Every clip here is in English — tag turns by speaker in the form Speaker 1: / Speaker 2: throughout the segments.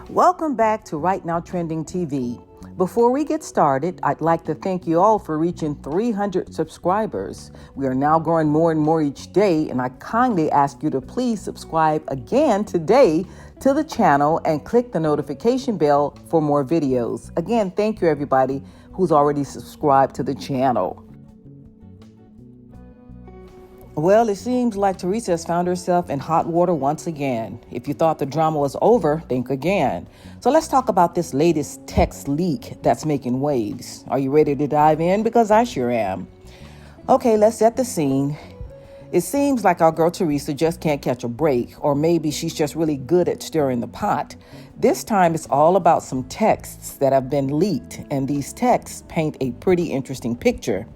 Speaker 1: Welcome back to Right Now Trending TV. Before we get started, I'd like to thank you all for reaching 300 subscribers. We are now growing more and more each day, and I kindly ask you to please subscribe again today to the channel and click the notification bell for more videos. Again, thank you everybody who's already subscribed to the channel. Well, it seems like Teresa has found herself in hot water once again. If you thought the drama was over, think again. So let's talk about this latest text leak that's making waves. Are you ready to dive in? Because I sure am. Okay, let's set the scene. It seems like our girl Teresa just can't catch a break, or maybe she's just really good at stirring the pot. This time it's all about some texts that have been leaked, and these texts paint a pretty interesting picture.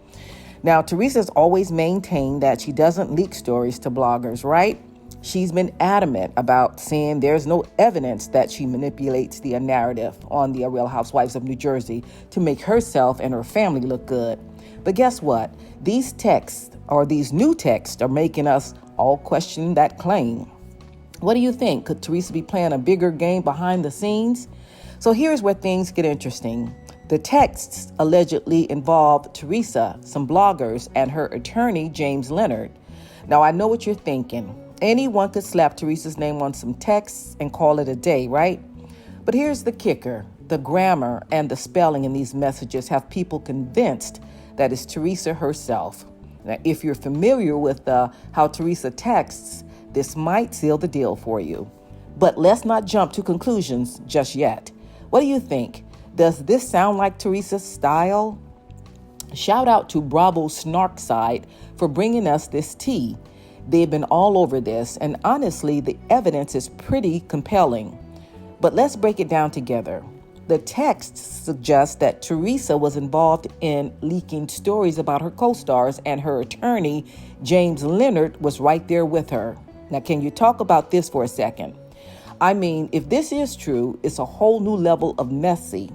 Speaker 1: Now, Teresa's always maintained that she doesn't leak stories to bloggers, right? She's been adamant about saying there's no evidence that she manipulates the narrative on the Real Housewives of New Jersey to make herself and her family look good. But guess what? These new texts are making us all question that claim. What do you think? Could Teresa be playing a bigger game behind the scenes? So here's where things get interesting. The texts allegedly involve Teresa, some bloggers, and her attorney, James Leonard. Now, I know what you're thinking. Anyone could slap Teresa's name on some texts and call it a day, right? But here's the kicker. The grammar and the spelling in these messages have people convinced that it's Teresa herself. Now, if you're familiar with how Teresa texts, this might seal the deal for you. But let's not jump to conclusions just yet. What do you think? Does this sound like Teresa's style? Shout out to Bravo Snark Side for bringing us this tea. They've been all over this, and honestly, the evidence is pretty compelling. But let's break it down together. The texts suggest that Teresa was involved in leaking stories about her co-stars, and her attorney, James Leonard, was right there with her. Now, can you talk about this for a second? I mean, if this is true, it's a whole new level of messy.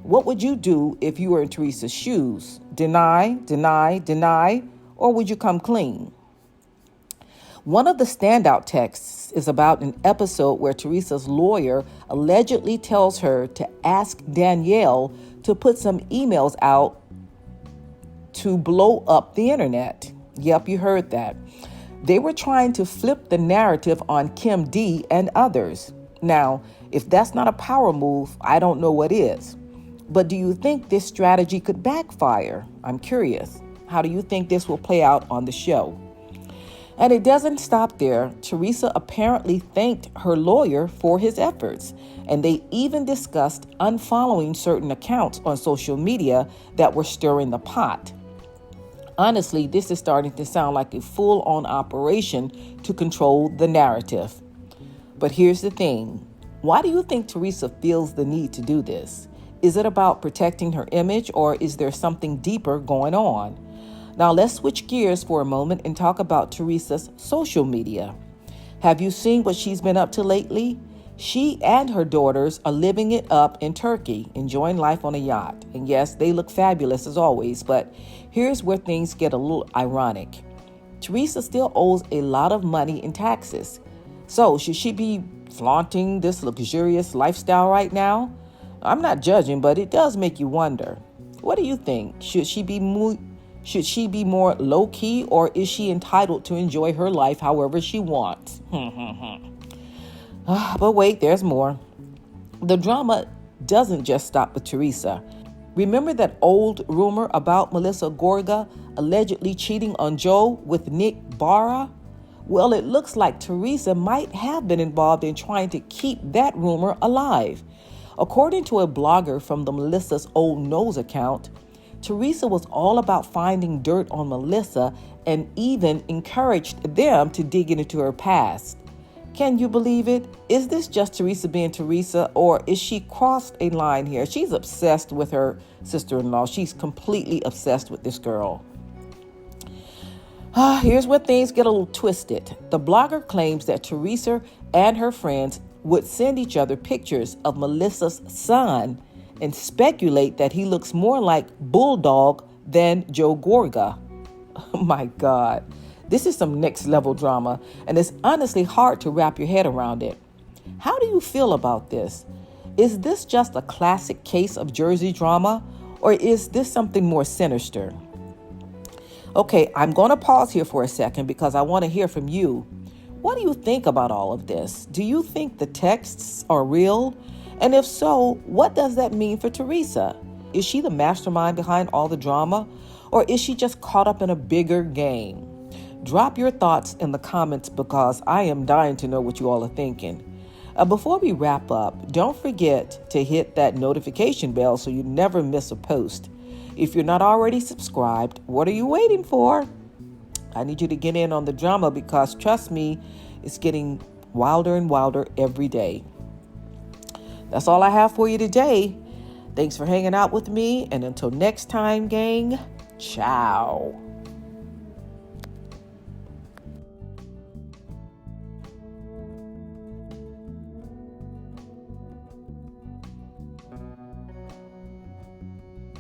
Speaker 1: What would you do if you were in Teresa's shoes? Deny, or would you come clean? One of the standout texts is about an episode where Teresa's lawyer allegedly tells her to ask Danielle to put some emails out to blow up the internet. Yep, you heard that. They were trying to flip the narrative on Kim D and others. Now, if that's not a power move, I don't know what is. But do you think this strategy could backfire? I'm curious. How do you think this will play out on the show? And it doesn't stop there. Teresa apparently thanked her lawyer for his efforts, and they even discussed unfollowing certain accounts on social media that were stirring the pot. Honestly, this is starting to sound like a full-on operation to control the narrative. But here's the thing. Why do you think Teresa feels the need to do this? Is it about protecting her image, or is there something deeper going on? Now let's switch gears for a moment and talk about Teresa's social media. Have you seen what she's been up to lately? She and her daughters are living it up in Turkey, enjoying life on a yacht. And yes, they look fabulous as always, but here's where things get a little ironic. Teresa still owes a lot of money in taxes. So should she be flaunting this luxurious lifestyle right now? I'm not judging, but it does make you wonder. What do you think? Should she be more low-key, or is she entitled to enjoy her life however she wants? But wait, there's more. The drama doesn't just stop with Teresa. Remember that old rumor about Melissa Gorga allegedly cheating on Joe with Nick Barra? Well, it looks like Teresa might have been involved in trying to keep that rumor alive. According to a blogger from the Melissa's Old Nose account, Teresa was all about finding dirt on Melissa and even encouraged them to dig into her past. Can you believe it? Is this just Teresa being Teresa, or is she crossed a line here? She's obsessed with her sister-in-law. She's completely obsessed with this girl. Here's where things get a little twisted. The blogger claims that Teresa and her friends would send each other pictures of Melissa's son and speculate that he looks more like Bulldog than Joe Gorga. Oh my God. This is some next level drama, and it's honestly hard to wrap your head around it. How do you feel about this? Is this just a classic case of Jersey drama, or is this something more sinister? Okay, I'm going to pause here for a second because I want to hear from you. What do you think about all of this? Do you think the texts are real? And if so, what does that mean for Teresa? Is she the mastermind behind all the drama, or is she just caught up in a bigger game? Drop your thoughts in the comments because I am dying to know what you all are thinking. Before we wrap up, don't forget to hit that notification bell so you never miss a post. If you're not already subscribed, what are you waiting for? I need you to get in on the drama because, trust me, it's getting wilder and wilder every day. That's all I have for you today. Thanks for hanging out with me, and until next time, gang, ciao.